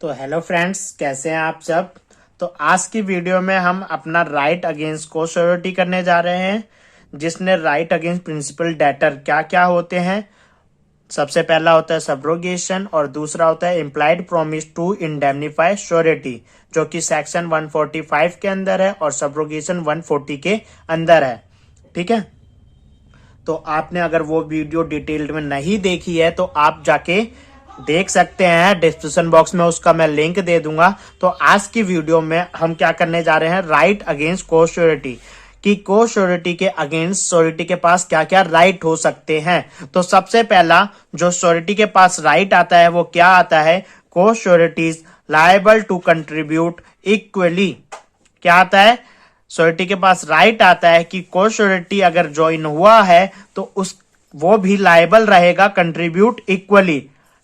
तो hello friends, कैसे हैं आप सब। तो आज की वीडियो में हम अपना राइट अगेंस्ट को श्योरिटी करने जा रहे हैं, जिसने राइट अगेंस्ट प्रिंसिपल डेटर क्या क्या होते हैं। सबसे पहला होता है सब्रोगेशन और दूसरा होता है implied promise to indemnify surety, जो कि सेक्शन 145 के अंदर है और सब्रोगेशन 140 के अंदर है। ठीक है, तो आपने अगर वो वीडियो डिटेल्ड में नहीं देखी है तो आप जाके देख सकते हैं, डिस्क्रिप्शन बॉक्स में उसका मैं लिंक दे दूंगा। तो आज की वीडियो में हम क्या करने जा रहे हैं, राइट अगेंस्ट को श्योरिटी कि को श्योरिटी के अगेंस्ट श्योरिटी के पास क्या क्या राइट हो सकते हैं। तो सबसे पहला जो श्योरिटी के पास राइट आता है वो क्या आता है, को sureties liable to contribute equally. क्या आता है, श्योरिटी के पास राइट आता है कि को श्योरिटी अगर ज्वाइन हुआ है तो उस वो भी लायबल रहेगा कंट्रीब्यूट इक्वली।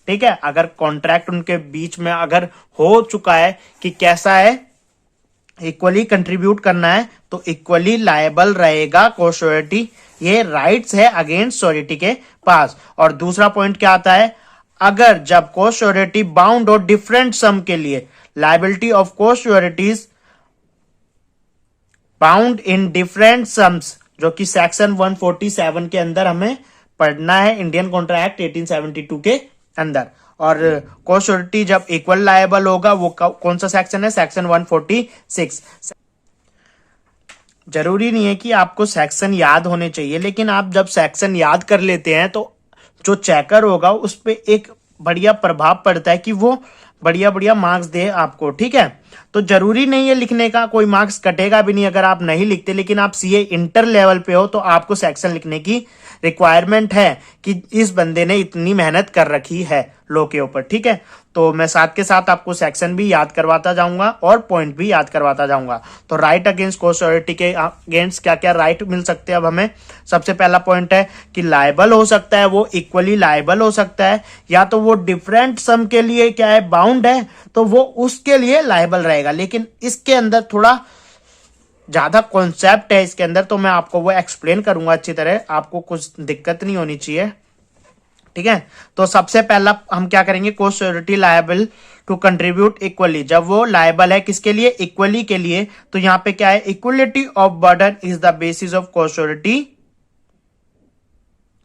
ठीक है, अगर कॉन्ट्रैक्ट उनके बीच में अगर हो चुका है कि कैसा है, इक्वली कंट्रीब्यूट करना है, तो इक्वली लायबल रहेगा को श्योरिटी। ये राइट्स है अगेंस्ट श्योरिटी के पास। और दूसरा पॉइंट क्या आता है, अगर जब को श्योरिटी बाउंड हो डिफरेंट सम के लिए, लायबिलिटी ऑफ को sureties bound in different sums, जो कि सेक्शन 147 के अंदर हमें पढ़ना है, इंडियन कॉन्ट्रैक्ट 1872 के अंदर। और को श्योरिटी जब इक्वल लायबल होगा वो कौन सा सेक्शन है, सेक्शन 146। जरूरी नहीं है कि आपको सेक्शन याद होने चाहिए, लेकिन आप जब सेक्शन याद कर लेते हैं तो जो चेकर होगा उस पर एक बढ़िया प्रभाव पड़ता है कि वो बढ़िया बढ़िया मार्क्स दे आपको। ठीक है, तो जरूरी नहीं है लिखने का, कोई मार्क्स कटेगा भी नहीं अगर आप नहीं लिखते, लेकिन आप सीए इंटर लेवल पे हो तो आपको सेक्शन लिखने की रिक्वायरमेंट है कि इस बंदे ने इतनी मेहनत कर रखी है लो के ऊपर। ठीक है, तो मैं साथ के साथ आपको सेक्शन भी याद करवाता जाऊंगा और पॉइंट भी याद करवाता जाऊंगा। तो राइट अगेंस्ट को श्योरिटी के अगेंस्ट क्या क्या राइट मिल सकते हैं अब हमें। सबसे पहला पॉइंट है कि लायबल हो सकता है, वो इक्वली लायबल हो सकता है, या तो वो डिफरेंट सम के लिए क्या है बाउंड है तो वो उसके लिए लायबल रहेगा। लेकिन इसके अंदर थोड़ा ज्यादा कॉन्सेप्ट है इसके अंदर, तो मैं आपको वो एक्सप्लेन करूंगा अच्छी तरह, आपको कुछ दिक्कत नहीं होनी चाहिए। ठीक है, तो सबसे पहला हम क्या करेंगे, co surety liable to contribute equally. जब वो लायबल है किसके लिए, इक्वली के लिए, तो यहां पे क्या है, equality of burden is the basis of co surety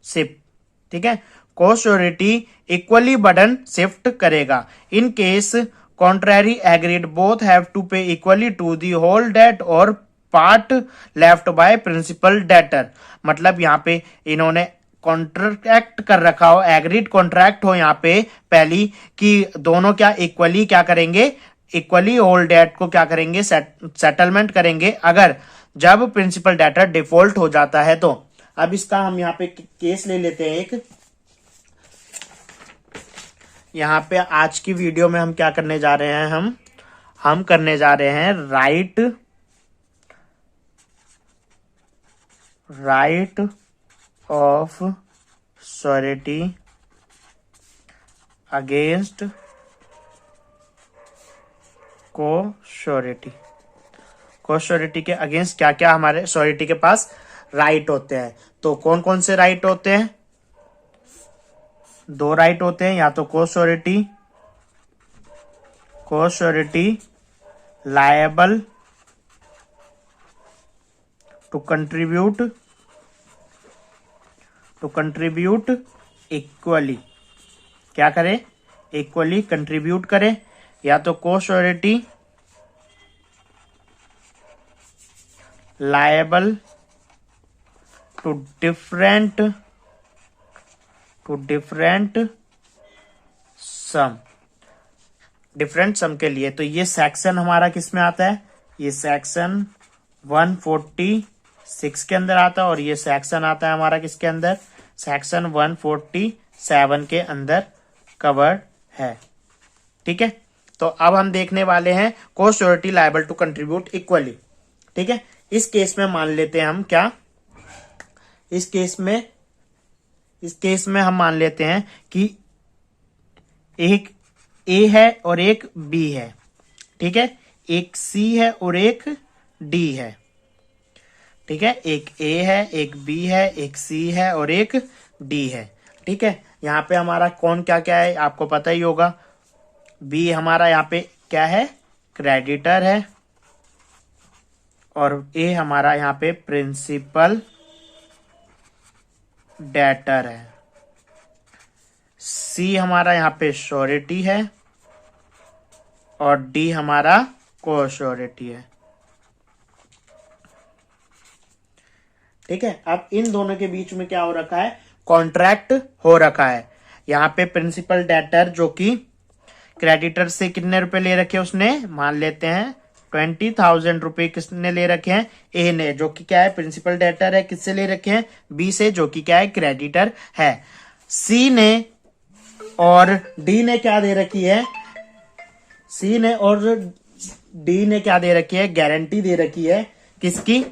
shift. ठीक है, co surety equally burden shift करेगा। In case contrary agreed both have to pay equally to the whole debt और part left by principal debtor. मतलब यहां पे इन्होंने contract कर रखा हो, एग्रीड कॉन्ट्रैक्ट हो यहाँ पे पहली, कि दोनों क्या इक्वली क्या करेंगे, इक्वली होल डेट को क्या करेंगे, सेटलमेंट करेंगे अगर जब प्रिंसिपल डेटर डिफॉल्ट हो जाता है तो। अब इसका हम यहाँ पे केस ले लेते हैं एक। यहाँ पे आज की वीडियो में हम क्या करने जा रहे हैं, हम करने जा रहे हैं राइट ऑफ श्योरिटी अगेंस्ट को श्योरिटी। को श्योरिटी के अगेंस्ट क्या क्या हमारे श्योरिटी के पास राइट होते हैं। तो कौन कौन से राइट होते हैं, दो राइट होते हैं, या तो co surety liable to contribute equally, क्या करे, इक्वली कंट्रीब्यूट करे, या तो co surety liable to different sum, different sum के लिए। तो ये सेक्शन हमारा किस में आता है, ये सेक्शन 146 के अंदर आता है, और ये सेक्शन आता है हमारा किसके अंदर, सेक्शन 147 के अंदर कवर्ड है। ठीक है, तो अब हम देखने वाले हैं co surety liable to contribute equally. ठीक है, इस केस में मान लेते हैं हम क्या, इस केस में हम मान लेते हैं कि एक ए है और एक बी है। ठीक है, एक सी है और एक डी है। ठीक है, एक ए है, एक बी है, एक सी है और एक डी है। ठीक है, यहाँ पे हमारा कौन क्या क्या है आपको पता ही होगा, बी हमारा यहाँ पे क्या है, क्रेडिटर है, और ए हमारा यहाँ पे प्रिंसिपल डेटर है, सी हमारा यहाँ पे श्योरिटी है, और डी हमारा को श्योरिटी है। ठीक है, अब इन दोनों के बीच में क्या हो रखा है, कॉन्ट्रैक्ट हो रखा है। यहाँ पे प्रिंसिपल डेटर जो कि क्रेडिटर से कितने रुपए ले रखे उसने, मान लेते हैं 20,000 रुपए किसने ले रखे हैं, ए ने, जो कि क्या है प्रिंसिपल डेटर है, किससे ले रखे हैं, बी से, जो कि क्या है क्रेडिटर है। सी ने और डी ने क्या दे रखी है, सी ने और डी ने क्या दे रखी है, गारंटी दे रखी है, किसकी,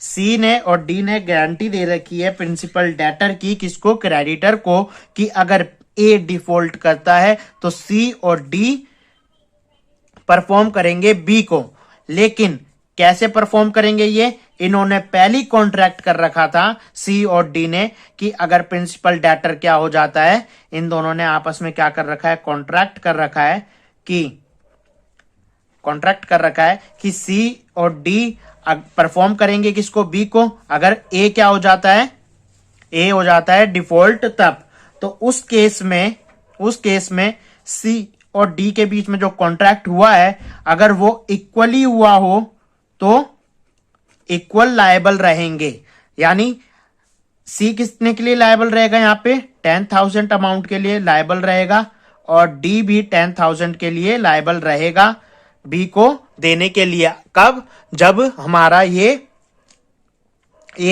सी ने और डी ने गारंटी दे रखी है प्रिंसिपल डेटर की, किसको, क्रेडिटर को, कि अगर ए डिफॉल्ट करता है तो सी और डी परफॉर्म करेंगे बी को। लेकिन कैसे परफॉर्म करेंगे ये, इन्होंने पहली कॉन्ट्रैक्ट कर रखा था सी और डी ने, कि अगर प्रिंसिपल डेटर क्या हो जाता है, इन दोनों ने आपस में क्या कर रखा है, कॉन्ट्रैक्ट कर रखा है कि सी और डी परफॉर्म करेंगे किसको, बी को। अगर ए क्या हो जाता है, ए हो जाता है डिफॉल्ट, तब तो उस केस में सी और डी के बीच में जो कॉन्ट्रैक्ट हुआ है, अगर वो इक्वली हुआ हो तो इक्वल लायबल रहेंगे। यानी सी कितने के लिए लायबल रहेगा, यहाँ पे 10,000 अमाउंट के लिए लायबल रहेगा, और डी भी 10,000 के लिए लायबल रहेगा बी को देने के लिए। कब, जब हमारा ये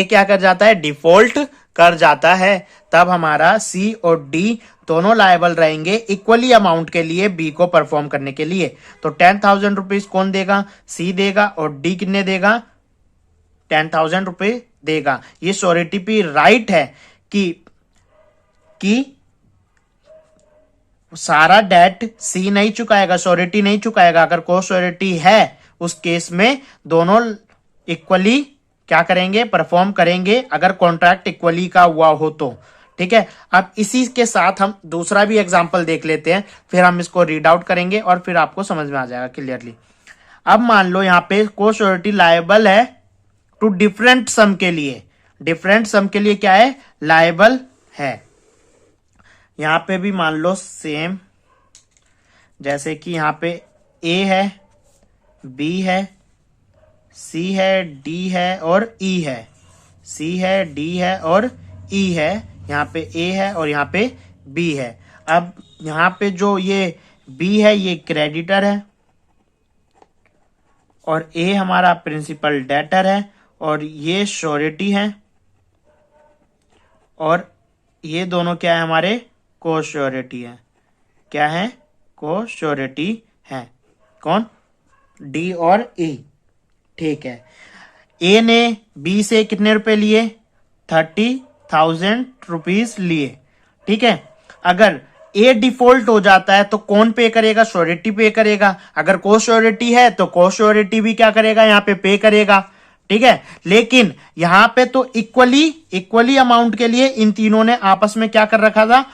क्या कर जाता है, डिफॉल्ट कर जाता है, तब हमारा सी और डी दोनों लायबल रहेंगे इक्वली अमाउंट के लिए बी को परफॉर्म करने के लिए। तो 10,000 रुपीज कौन देगा, सी देगा, और डी कितने देगा, 10,000 रुपए देगा। ये श्योरिटी पे राइट है कि सारा डेट सी नहीं चुकाएगा, श्योरिटी नहीं चुकाएगा। अगर को श्योरिटी है उस केस में दोनों इक्वली क्या करेंगे, परफॉर्म करेंगे, अगर कॉन्ट्रैक्ट इक्वली का हुआ हो तो। ठीक है, अब इसी के साथ हम दूसरा भी एग्जांपल देख लेते हैं, फिर हम इसको रीड आउट करेंगे और फिर आपको समझ में आ जाएगा क्लियरली। अब मान लो यहाँ पे को श्योरिटी लायबल है टू डिफरेंट सम के लिए, डिफरेंट सम के लिए क्या है, लायबल है। यहां पे भी मान लो सेम, जैसे कि यहां पे ए है, बी है, सी है, डी है और ई है, सी है, डी है और ई है, यहाँ पे ए है और यहाँ पे बी है। अब यहाँ पे जो ये बी है ये क्रेडिटर है, और ए हमारा प्रिंसिपल डेटर है, और ये श्योरिटी है, और ये दोनों क्या है, हमारे को श्योरिटी है। क्या है, को श्योरिटी है। कौन, डी और ई। ठीक है, ए ने बी से कितने रुपए लिए, 30,000 रुपीज लिए। ठीक है, अगर ए डिफॉल्ट हो जाता है तो कौन पे करेगा, श्योरिटी पे करेगा। अगर को श्योरिटी है तो को श्योरिटी भी क्या करेगा, यहाँ पे करेगा। ठीक है, लेकिन यहां पे तो इक्वली अमाउंट के लिए इन तीनों ने आपस में क्या कर रखा था,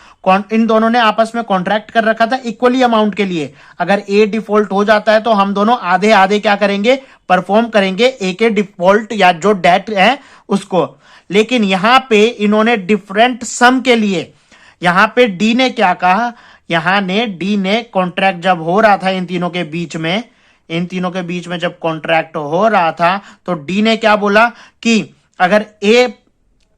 इन दोनों ने आपस में कॉन्ट्रैक्ट कर रखा था इक्वली अमाउंट के लिए। अगर ए डिफॉल्ट हो जाता है तो हम दोनों आधे आधे क्या करेंगे, परफॉर्म करेंगे ए के डिफॉल्ट या जो डेट है उसको। लेकिन यहां पे इन्होंने डिफरेंट सम के लिए, यहां पे डी ने क्या कहा, डी ने कॉन्ट्रैक्ट जब हो रहा था इन तीनों के बीच में जब कॉन्ट्रैक्ट हो रहा था तो डी ने क्या बोला कि अगर ए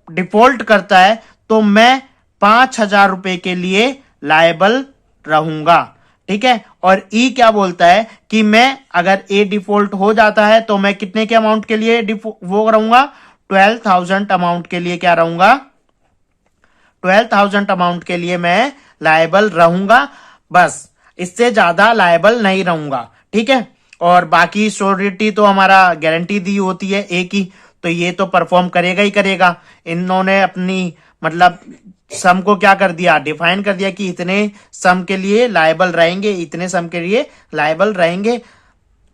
डिफॉल्ट करता है तो मैं 5,000 रुपए के लिए लायबल रहूंगा। ठीक है, और ई क्या बोलता है कि मैं अगर ए डिफॉल्ट हो जाता है तो मैं कितने के अमाउंट के लिए वो रहूंगा, 12,000 अमाउंट के लिए क्या रहूंगा, 12,000 अमाउंट के लिए मैं लायबल रहूंगा, बस इससे ज्यादा लायबल नहीं रहूंगा। ठीक है, और बाकी श्योरिटी तो हमारा गारंटी दी होती है ए की, तो ये तो परफॉर्म करेगा ही करेगा। इन्होंने अपनी मतलब सम को क्या कर दिया, डिफाइन कर दिया कि इतने सम के लिए लायबल रहेंगे, इतने सम के लिए लायबल रहेंगे,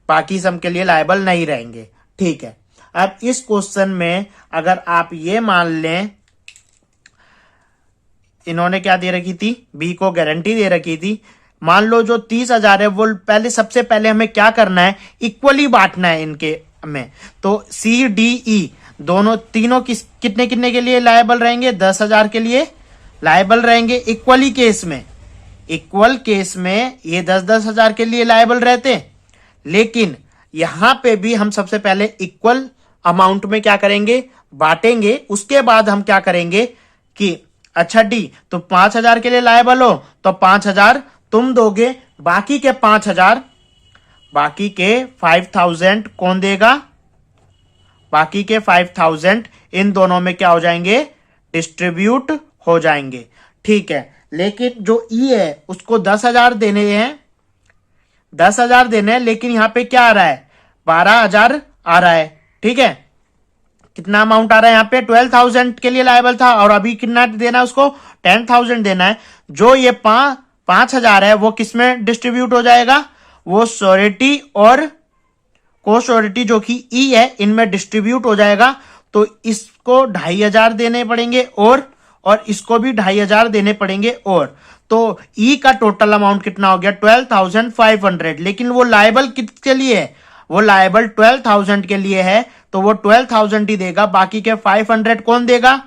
बाकी सम के लिए लायबल नहीं रहेंगे। ठीक है, अब इस क्वेश्चन में अगर आप ये मान लें, इन्होंने क्या दे रखी थी, बी को गारंटी दे रखी थी मान लो जो 30,000 है वो पहले, सबसे पहले हमें क्या करना है, इक्वली बांटना है इनके में। तो सी डी ई दोनों तीनों कितने कितने के लिए लायबल रहेंगे, 10,000 के लिए लायबल रहेंगे इक्वली केस में। इक्वल केस में ये 10,000 के लिए लायबल रहते, लेकिन यहां पे भी हम सबसे पहले इक्वल अमाउंट में क्या करेंगे, बांटेंगे। उसके बाद हम क्या करेंगे कि अच्छा डी, तो 5,000 के लिए लायबल हो तो 5,000 तुम दोगे, बाकी के 5,000, बाकी के 5,000 कौन देगा, बाकी के 5,000 इन दोनों में क्या हो जाएंगे, डिस्ट्रीब्यूट हो जाएंगे। ठीक है, लेकिन जो ई है उसको 10,000 देने हैं, 10,000 देने हैं, लेकिन यहां पे क्या आ रहा है, 12,000 आ रहा है। ठीक है, कितना अमाउंट आ रहा है यहाँ पे, 12,000 के लिए लायबल था और अभी कितना देना है उसको, 10,000 देना है। जो ये 5,000 है वो किसमें डिस्ट्रीब्यूट हो जाएगा, वो श्योरिटी और को श्योरिटी जो कि ई है इनमें डिस्ट्रीब्यूट हो जाएगा। तो इसको 2,500 देने पड़ेंगे और इसको भी 2,500 देने पड़ेंगे। और तो ई का टोटल अमाउंट कितना हो गया, 12,500। लेकिन वो लायबल किसके लिए है, वो लायबल 12,000 के लिए है, तो वो 12,000 ही देगा। बाकी के 500 कौन देगा,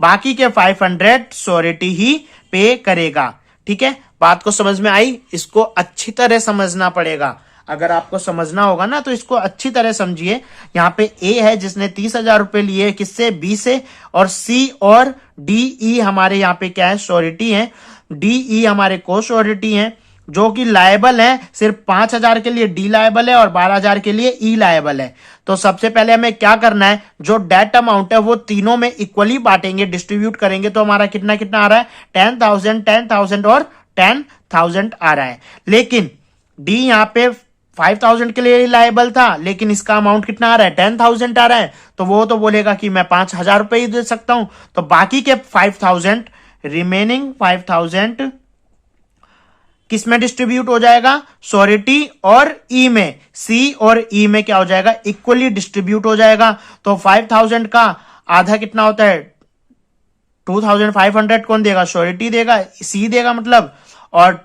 बाकी के 500 श्योरिटी ही पे करेगा। ठीक है, बात को समझ में आई, इसको अच्छी तरह समझना पड़ेगा। अगर आपको समझना होगा ना तो इसको अच्छी तरह समझिए। यहाँ पे ए है जिसने 30,000 रुपए लिए, किससे, बी से, और सी और डी ई हमारे यहाँ पे क्या है, श्योरिटी है। डी ई हमारे को श्योरिटी है, जो कि लायबल है। सिर्फ 5,000 के लिए डी लायबल है और 12,000 के लिए ई लायबल है। तो सबसे पहले हमें क्या करना है, जो डेट अमाउंट है वो तीनों में इक्वली बांटेंगे, डिस्ट्रीब्यूट करेंगे। तो हमारा कितना कितना आ रहा है, 10,000, 10,000 और 10,000 आ रहा है। लेकिन डी यहाँ पे 5,000 के लिए लायबल था, लेकिन इसका अमाउंट कितना आ रहा है, 10,000 आ रहा है। तो वो तो बोलेगा कि मैं 5,000 रुपए ही दे सकता हूं। तो बाकी के 5,000, रिमेनिंग 5,000 किस में डिस्ट्रीब्यूट हो जाएगा, श्योरिटी और ई में। सी और ई में क्या हो जाएगा, इक्वली डिस्ट्रीब्यूट हो जाएगा। तो 5,000 का आधा कितना होता है, 2,500 कौन देगा, श्योरिटी देगा, सी देगा मतलब, और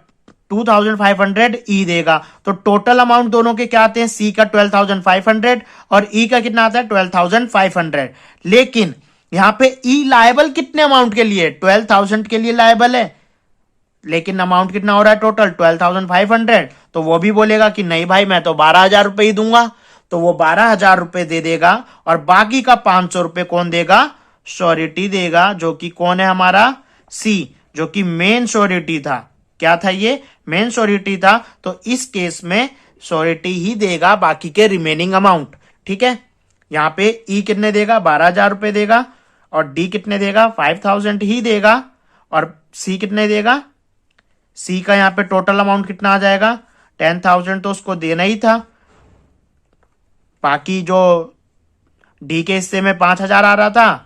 2,500 ई देगा। तो टोटल अमाउंट दोनों के क्या आते हैं, सी का 12,500 और ई का कितना आता है, 12,500। लेकिन यहां पे ई लायबल कितने अमाउंट के लिए, 12,000 के लिए लायबल है, लेकिन अमाउंट कितना हो रहा है टोटल, 12,500। तो वो भी बोलेगा कि नहीं भाई मैं तो 12,000 रुपए ही दूंगा। तो वो 12,000 रुपए दे देगा और बाकी का 500 रुपए कौन देगा, श्योरिटी देगा, जो कि कौन है हमारा, सी, जो कि मेन श्योरिटी था। क्या था ये, मेन श्योरिटी था। तो इस केस में श्योरिटी ही देगा बाकी के रिमेनिंग अमाउंट। ठीक है, यहां पे ई कितने देगा, 12,000 रुपए देगा, और डी कितने देगा, 5,000 ही देगा, और सी कितने देगा, सी का यहां पे टोटल अमाउंट कितना आ जाएगा, 10,000 तो उसको देना ही था। बाकी जो डी के हिस्से में 5,000 आ रहा था,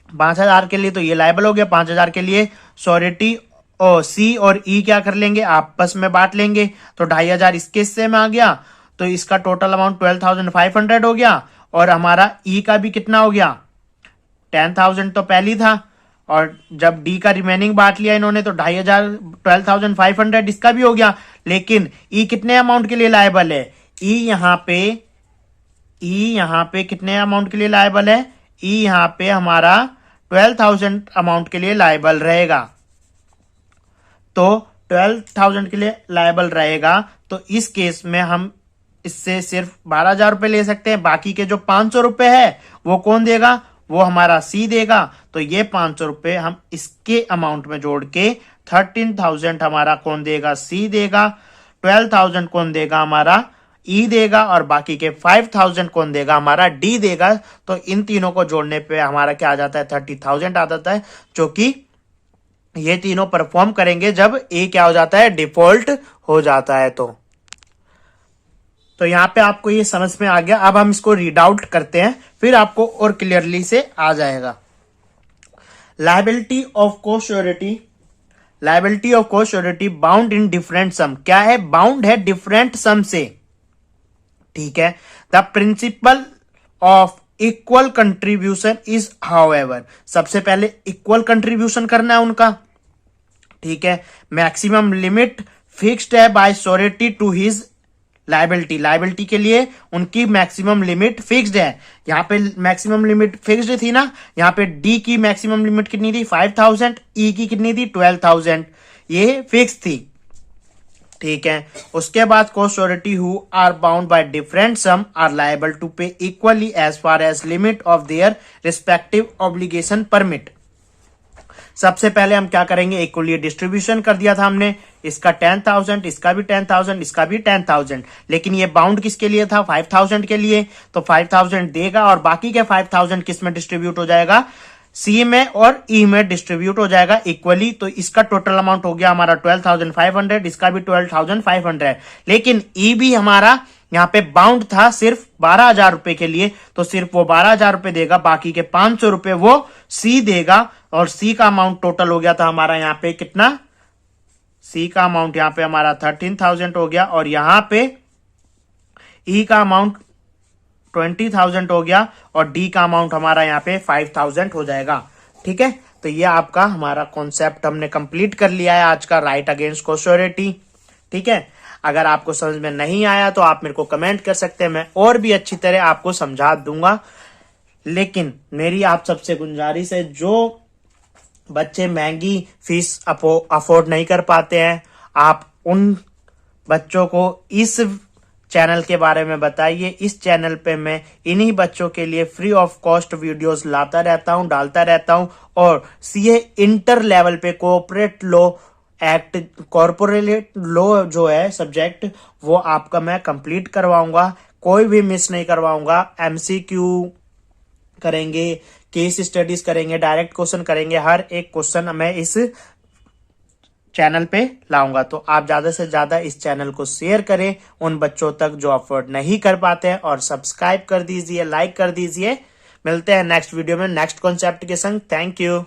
5,000 के लिए तो ये लायबल हो गया। 5,000 के लिए श्योरिटी और सी और ई क्या कर लेंगे, आपस में बांट लेंगे। तो 2,500 इसके हिस्से में आ गया, तो इसका टोटल अमाउंट 12,500 हो गया। और हमारा ई का भी कितना हो गया, 10,000 तो पहली था, और जब डी का रिमेनिंग बांट लिया इन्होंने तो 2,500, 12,500 इसका भी हो गया। लेकिन ई कितने अमाउंट के लिए लायबल है, ई यहां पे कितने अमाउंट के लिए लायबल है, ई यहां पे हमारा 12,000 अमाउंट के लिए लायबल रहेगा। तो 12,000 के लिए लायबल रहेगा। तो इस केस में हम इससे सिर्फ 12,000 रुपए ले सकते हैं। बाकी के जो 500 रुपए है वो कौन देगा, वो हमारा सी देगा। तो ये 500 रुपए हम इसके अमाउंट में जोड़ के 13,000 हमारा कौन देगा, सी देगा। 12,000 कौन देगा, हमारा ई देगा, और बाकी के 5,000 कौन देगा, हमारा डी देगा। तो इन तीनों को जोड़ने पे हमारा क्या आ जाता है, 30,000 आ जाता है, जो कि ये तीनों परफॉर्म करेंगे जब ए क्या हो जाता है, डिफॉल्ट हो जाता है। तो यहां पे आपको ये समझ में आ गया। अब हम इसको रीड आउट करते हैं, फिर आपको और क्लियरली से आ जाएगा। Liability of co surety, liability of co surety bound in different sum, क्या है, बाउंड है डिफरेंट सम से। ठीक है, the principle of equal contribution is however, सबसे पहले इक्वल कंट्रीब्यूशन करना है उनका। ठीक है। मैक्सिमम लिमिट फिक्स्ड है by surety to his liability, liability के लिए उनकी मैक्सिमम लिमिट फिक्स्ड है। यहाँ पे मैक्सिमम लिमिट फिक्स्ड थी ना, यहाँ पे डी की मैक्सिमम लिमिट कितनी थी 5000, ई की कितनी थी 12000, ये फिक्स थी, ठीक है। उसके बाद co surety who are bound by different sum are liable to pay equally as far as limit of their respective obligation permit. सबसे पहले हम क्या करेंगे, इक्वली डिस्ट्रीब्यूशन कर दिया था हमने, इसका 10,000, इसका भी 10,000, इसका भी 10,000, लेकिन ये बाउंड किसके लिए था 5,000 के लिए, तो 5,000 देगा और बाकी के 5,000 किस में डिस्ट्रीब्यूट हो जाएगा, सी में और ई में डिस्ट्रीब्यूट हो जाएगा इक्वली। तो इसका टोटल अमाउंट हो गया हमारा 12,500, इसका भी 12,500, लेकिन ई भी हमारा यहाँ पे बाउंड था सिर्फ 12,000 रुपए के लिए, तो सिर्फ वो 12,000 रुपए देगा, बाकी के 500 रुपए वो सी देगा। और सी का अमाउंट टोटल हो गया था हमारा यहाँ पे कितना, सी का अमाउंट यहाँ पे हमारा 13,000 हो गया, और यहाँ पे ई का अमाउंट 20,000 हो गया, और डी का अमाउंट हमारा यहाँ पे 5,000 हो जाएगा, ठीक है। तो ये आपका हमारा कॉन्सेप्ट हमने कंप्लीट कर लिया है आज का राइट अगेंस्ट को श्योरिटी, ठीक है। अगर आपको समझ में नहीं आया तो आप मेरे को कमेंट कर सकते हैं, मैं और भी अच्छी तरह आपको समझा दूंगा। लेकिन मेरी आप सबसे गुजारिश है, जो बच्चे महंगी फीस अफोर्ड नहीं कर पाते हैं, आप उन बच्चों को इस चैनल के बारे में बताइए। इस चैनल पे मैं इन्हीं बच्चों के लिए फ्री ऑफ कॉस्ट वीडियोस लाता रहता हूं, डालता रहता हूं, और सीए इंटर लेवल पे cooperate law act, corporate law जो है सब्जेक्ट, वो आपका मैं कंप्लीट करवाऊंगा, कोई भी मिस नहीं करवाऊंगा। एमसीक्यू करेंगे, केस स्टडीज करेंगे, डायरेक्ट क्वेश्चन करेंगे, हर एक क्वेश्चन मैं इस चैनल पे लाऊंगा। तो आप ज्यादा से ज्यादा इस चैनल को शेयर करें उन बच्चों तक जो अफोर्ड नहीं कर पाते हैं, और सब्सक्राइब कर दीजिए, लाइक कर दीजिए। मिलते हैं नेक्स्ट वीडियो में नेक्स्ट कॉन्सेप्ट के संग। Thank you.